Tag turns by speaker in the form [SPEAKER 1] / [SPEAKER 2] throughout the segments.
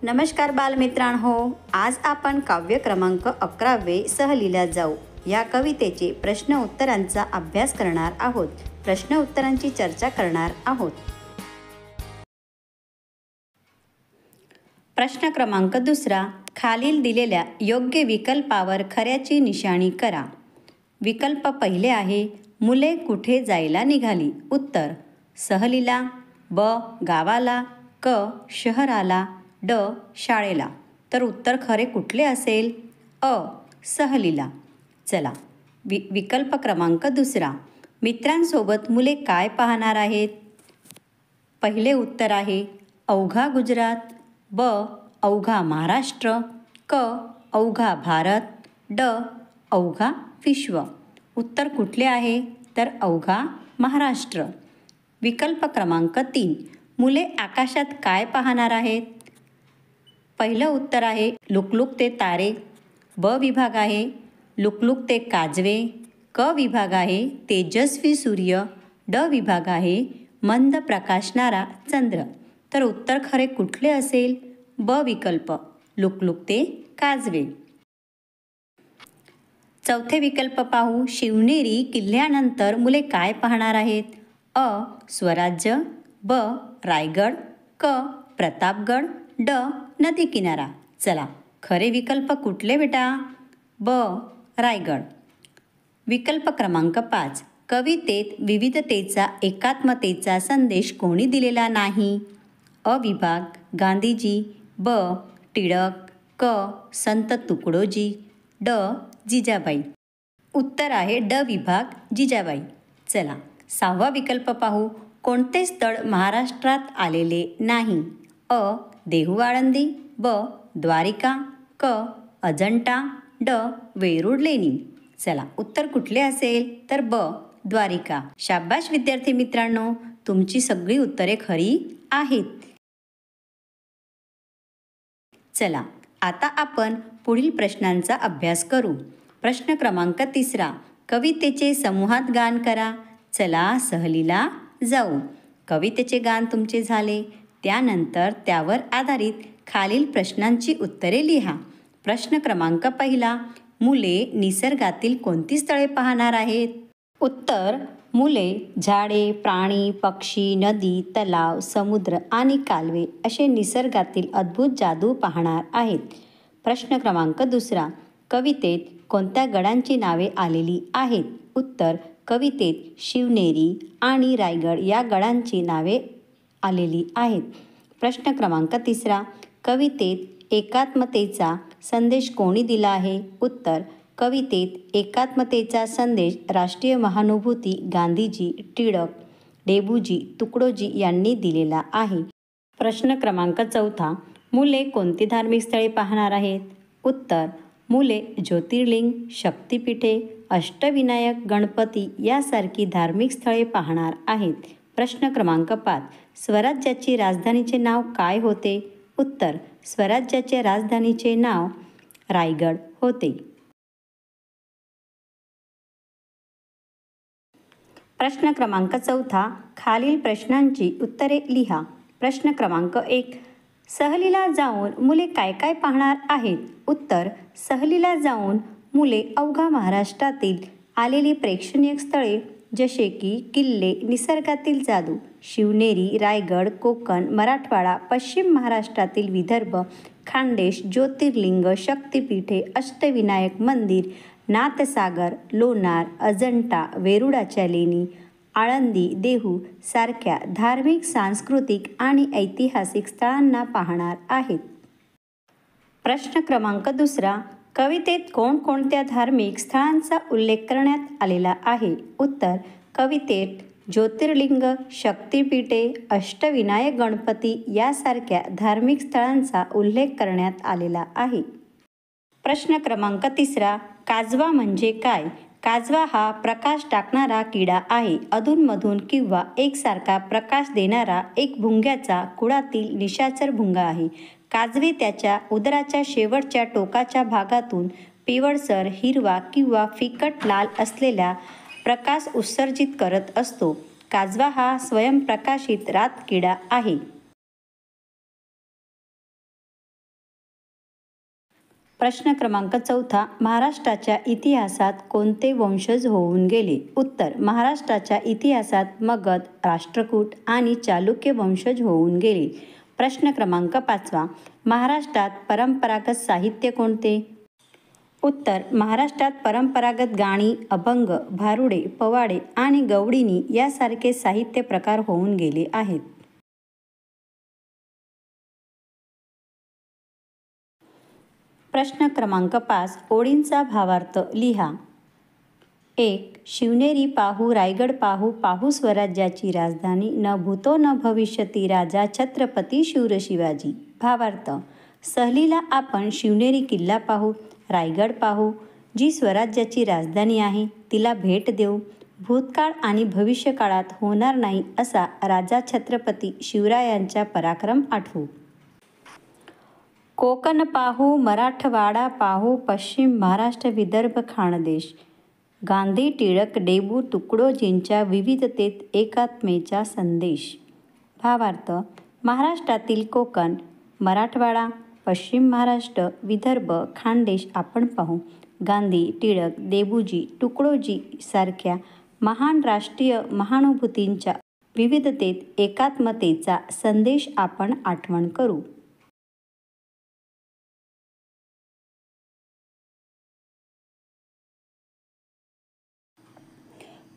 [SPEAKER 1] नमस्कार बालमित्रांनो, आज आपण काव्य क्रमांक 11 सहलीला जाऊ या कवितेचे प्रश्न उत्तरांचा अभ्यास करणार आहोत. प्रश्न उत्तरांची चर्चा करणार आहोत. प्रश्न क्रमांक 2, खालील दिलेल्या योग्य विकल्पावर खऱ्याची निशाणी करा. विकल्प पहिले आहे, मुले कुठे जायला निघाली. उत्तर सहलीला, ब गावाला, क शहराला, ड शाळेला. तर उत्तर खरे कुठले असेल? अ सहलीला. चला, विकल्प क्रमांक 2, मित्रांसोबत मुले काय पाहणार आहेत. पहिले उत्तर आहे अवघा गुजरात, ब अवघा महाराष्ट्र, क अवघा भारत, ड अवघा विश्व. उत्तर कुठले आहे? तर अवघा महाराष्ट्र. विकल्प क्रमांक 3, मुले आकाशात काय पाहणार आहेत. पहिलं उत्तर आहे लुकलुकते तारे, ब विभाग आहे लुकलुकते काजवे, क विभाग आहे तेजस्वी सूर्य, ड विभाग आहे मंद प्रकाशणारा चंद्र. तर उत्तर खरे कुठले असेल? ब विकल्प लुकलुकते काजवे. चौथे विकल्प पाहू, शिवनेरी किल्ल्यानंतर मुले काय पाहणार आहेत. अ स्वराज्य, ब रायगड, क प्रतापगड, ड नदी किनारा. चला, खरे विकल्प कुठले बेटा? ब रायगड. विकल्प क्रमांक 5, कवितेत विविधतेचा एकात्मतेचा संदेश कोणी दिलेला नाही. अ विभाग गांधीजी, ब टिळक, क संत तुकडोजी, ड जिजाबाई. उत्तर आहे ड विभाग जिजाबाई. चला, 6वा विकल्प पाहू, कोणते स्थळ महाराष्ट्रात आलेले नाही. अ देहू आळंदी, ब द्वारिका, क अजंठा, ड वेरूळ लेणी. चला, उत्तर कुठले असेल? तर ब द्वारिका. शाबाश विद्यार्थी मित्रांनो, तुमची सगळी उत्तरे खरी आहेत. चला, आता आपण पुढील प्रश्नांचा अभ्यास करू. प्रश्न क्रमांक 3, कवितेचे समूहात गान करा. चला सहलीला जाऊ. कवितेचे गान तुमचे झाले, त्यानंतर त्यावर आधारित खालील प्रश्नांची उत्तरे लिहा. प्रश्न क्रमांक 1, मुले निसर्गातील कोणती स्थळे पाहणार आहेत. उत्तर मुले झाडे, प्राणी, पक्षी, नदी, तलाव, समुद्र आणि कालवे असे निसर्गातील अद्भुत जादू पाहणार आहेत. प्रश्न क्रमांक 2, कवितेत कोणत्या गडांची नावे आलेली आहेत. उत्तर कवितेत शिवनेरी आणि रायगड या गडांची नावे आलेली आहेत. प्रश्न क्रमांक 3, कवितेत एकात्मतेचा संदेश कोणी दिला आहे. उत्तर कवितेत एकात्मतेचा संदेश राष्ट्रीय महानुभूती गांधीजी, टिळक, डेबूजी, तुकडोजी यांनी दिलेला आहे. प्रश्न क्रमांक 4, मुले कोणती धार्मिक स्थळे पाहणार आहेत. उत्तर मुले ज्योतिर्लिंग, शक्तिपीठे, अष्टविनायक गणपती यासारखी धार्मिक स्थळे पाहणार आहेत. प्रश्न क्रमांक 5, स्वराज्याची राजधानीचे नाव काय होते. उत्तर स्वराज्याच्या राजधानीचे नाव रायगड होते. प्रश्न क्रमांक 4, खालील प्रश्नांची उत्तरे लिहा. प्रश्न क्रमांक 1, सहलीला जाऊन मुले काय काय पाहणार आहेत. उत्तर सहलीला जाऊन मुले अवघा महाराष्ट्रातील आलेली प्रेक्षणीय स्थळे जसे की किल्ले, निसर्गातील जादू, शिवनेरी, रायगड, कोकण, मराठवाडा, पश्चिम महाराष्ट्रातील विदर्भ, खानदेश, ज्योतिर्लिंग, शक्तिपीठे, अष्टविनायक मंदिर, नाथसागर, लोणार, अजंठा, वेरुळाच्या लेणी, आळंदी, देहू सारख्या धार्मिक, सांस्कृतिक आणि ऐतिहासिक स्थळांना पाहणार आहेत. प्रश्न क्रमांक 2, कवितेत कोणकोणत्या धार्मिक स्थळांचा उल्लेख करण्यात आलेला आहे. उत्तर कवितेत ज्योतिर्लिंग, शक्तिपीठे, अष्टविनायक गणपती यासारख्या धार्मिक स्थळांचा उल्लेख करण्यात आलेला आहे. प्रश्न क्रमांक 3, काजवा म्हणजे काय. काजवा हा प्रकाश टाकणारा किडा आहे. अधूनमधून किंवा एकसारखा प्रकाश देणारा एक भुंग्याचा कुळातील निशाचर भुंगा आहे. काजवे त्याच्या उदराच्या शेवटच्या टोकाच्या भागातून पिवळसर, हिरवा किंवा फिकट लाल असलेला प्रकाश उत्सर्जित करत असतो. काजवा हा स्वयंप्रकाशित रातकिडा आहे. प्रश्न क्रमांक 4, महाराष्ट्राच्या इतिहासात कोणते वंशज होऊन गेले? उत्तर, महाराष्ट्राच्या इतिहासात मगध, राष्ट्रकूट आणि चालुक्य वंशज होऊन गेले. प्रश्न क्रमांक 5, महाराष्ट्रात परंपरागत साहित्य कोणते? उत्तर, महाराष्ट्रात परंपरागत गाणी, अभंग, भारुडे, पोवाडे आणि गवळणी यासारखे साहित्य प्रकार होऊन गेले आहेत. प्रश्न क्रमांक 5, ओळींचा भावार्थ लिहा. 1. शिवनेरी पाहू, रायगड पाहू, पाहू स्वराज्याची राजधानी, न भूतो न भविष्यती राजा छत्रपती शूर शिवाजी. भावार्थ, सहलीला आपण शिवनेरी किल्ला पाहू, रायगड पाहू, जी स्वराज्याची राजधानी आहे तिला भेट देऊ, भूतकाळ आणि भविष्यकाळात होणार नाही असा राजा छत्रपती शिवरायांचा पराक्रम आठवू. कोकण पाहू, मराठवाडा पाहू, पश्चिम महाराष्ट्र, विदर्भ, खानदेश, गांधी, टिळक, डेबू, तुकडोजींच्या विविधतेत एकात्मेचा संदेश. भावार्थ, महाराष्ट्रातील कोकण, मराठवाडा, पश्चिम महाराष्ट्र, विदर्भ, खानदेश आपण पाहू. गांधी, टिळक, देबूजी, तुकडोजी सारख्या महान राष्ट्रीय महानुभूतींच्या विविधतेत एकात्मतेचा संदेश आपण आठवण करू.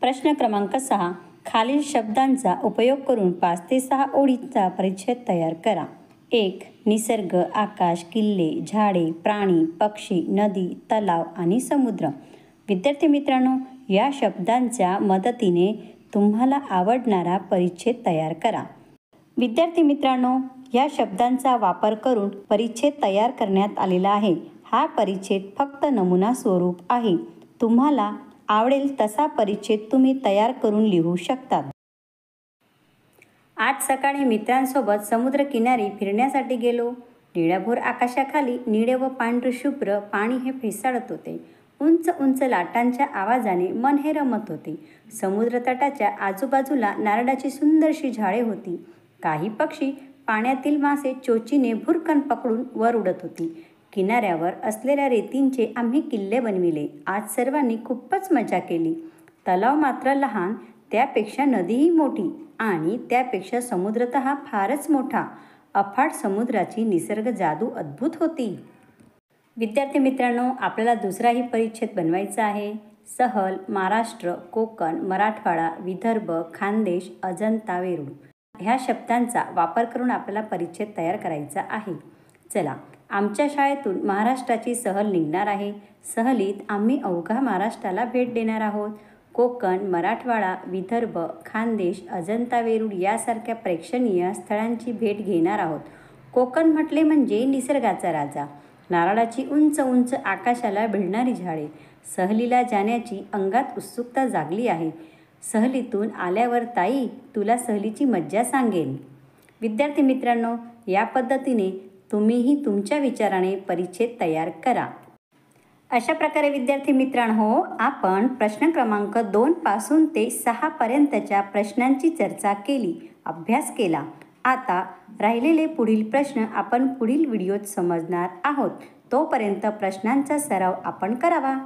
[SPEAKER 1] प्रश्न क्रमांक 6, खालील शब्दांचा उपयोग करून 5 ते 6 ओळींचा परिच्छेद तयार करा. 1. निसर्ग, आकाश, किल्ले, झाडे, प्राणी, पक्षी, नदी, तलाव आणि समुद्र. विद्यार्थी मित्रांनो, या शब्दांच्या मदतीने तुम्हाला आवडणारा परिच्छेद तयार करा. विद्यार्थी मित्रांनो, या शब्दांचा वापर करून परिच्छेद तयार करण्यात आलेला आहे. हा परिच्छेद फक्त नमुना स्वरूप आहे. तुम्हाला आवडेल तसा परिच्छेद तुम्ही तयार करून लिहू शकता. आज सकाळी मित्रांसोबत समुद्रकिनारी फिरण्यासाठी गेलो. निळ्याभोर आकाशाखाली निळे व पांढरे शुभ्र पाणी हे फेसाळत होते. उंच उंच लाटांच्या आवाजाने मन हे रमत होते. समुद्रतटाच्या आजूबाजूला नारळाची सुंदरशी झाडे होती. काही पक्षी पाण्यातील मासे चोचीने भुरकन पकडून वर उडत होती. किनाऱ्यावर असलेल्या रेतींचे आम्ही किल्ले बनविले. आज सर्वांनी खूपच मजा केली. तलाव मात्र लहान, त्यापेक्षा नदीही मोठी आणि त्यापेक्षा समुद्रतः फारच मोठा. अफाट समुद्राची निसर्ग जादू अद्भुत होती. विद्यार्थी मित्रांनो, आपल्याला दुसराही परिच्छेद बनवायचा आहे. सहल, महाराष्ट्र, कोकण, मराठवाडा, विदर्भ, खानदेश, अजंता, वेरूळ ह्या शब्दांचा वापर करून आपल्याला परिच्छेद तयार करायचा आहे. चला, आमच्या शाळेतून महाराष्ट्राची सहल निघणार आहे. सहलीत आम्ही अवघ्या महाराष्ट्राला भेट देणार आहोत. कोकण, मराठवाडा, विदर्भ, खानदेश, अजंता, वेरूळ यासारख्या प्रेक्षणीय स्थळांची भेट घेणार आहोत. कोकण म्हटले म्हणजे निसर्गाचा राजा, नारळाची उंच उंच आकाशाला भिडणारी झाडे. सहलीला जाण्याची अंगात उत्सुकता जागली आहे. सहलीतून आल्यावर ताई तुला सहलीची मज्जा सांगेन. विद्यार्थी मित्रांनो, या पद्धतीने तुम्हीही तुमच्या विचाराने परिच्छेद तयार करा. अशा प्रकारे विद्यार्थी मित्रांनो, आपण प्रश्न क्रमांक 2 पासून ते 6 पर्यंतच्या प्रश्नांची चर्चा केली, अभ्यास केला. आता राहिलेले पुढील प्रश्न आपण पुढील व्हिडिओत समजणार आहोत. तोपर्यंत प्रश्नांचा सराव आपण करावा.